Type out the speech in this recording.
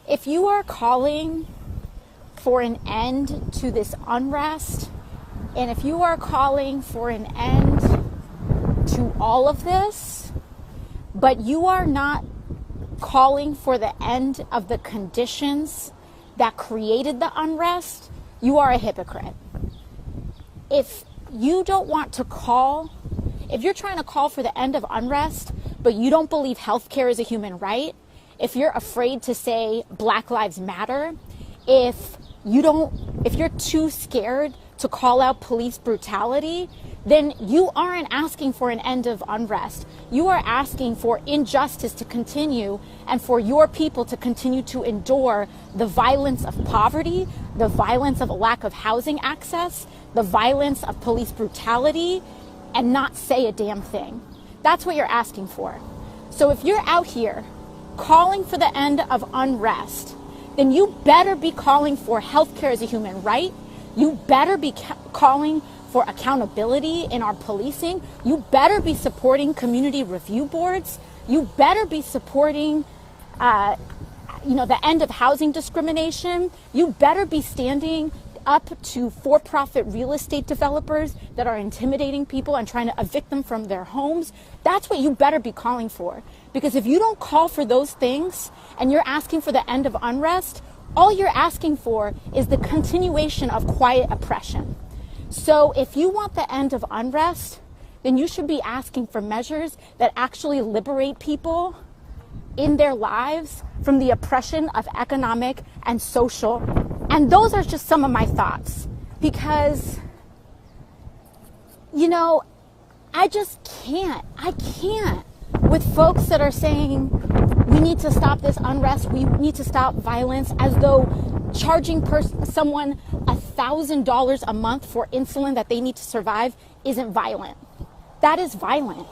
If you are calling for an end to this unrest, and if you are calling for an end to all of this, but you are not calling for the end of the conditions that created the unrest, you are a hypocrite. If you don't want to call, if you're trying to call for the end of unrest, but you don't believe healthcare is a human right, if you're afraid to say Black Lives Matter, if you're too scared to call out police brutality, then you aren't asking for an end of unrest. You are asking for injustice to continue and for your people to continue to endure the violence of poverty, the violence of a lack of housing access, the violence of police brutality, and not say a damn thing. That's what you're asking for. So if you're out here calling for the end of unrest, then you better be calling for healthcare as a human right. You better be calling for accountability in our policing. You better be supporting community review boards. You better be supporting, the end of housing discrimination. You better be standing up to for-profit real estate developers that are intimidating people and trying to evict them from their homes. That's what you better be calling for. Because if you don't call for those things and you're asking for the end of unrest, all you're asking for is the continuation of quiet oppression. So if you want the end of unrest, then you should be asking for measures that actually liberate people in their lives from the oppression of economic and social. And those are just some of my thoughts, because, I just can't. I can't with folks that are saying we need to stop this unrest, we need to stop violence, as though charging someone $1,000 a month for insulin that they need to survive isn't violent. That is violent.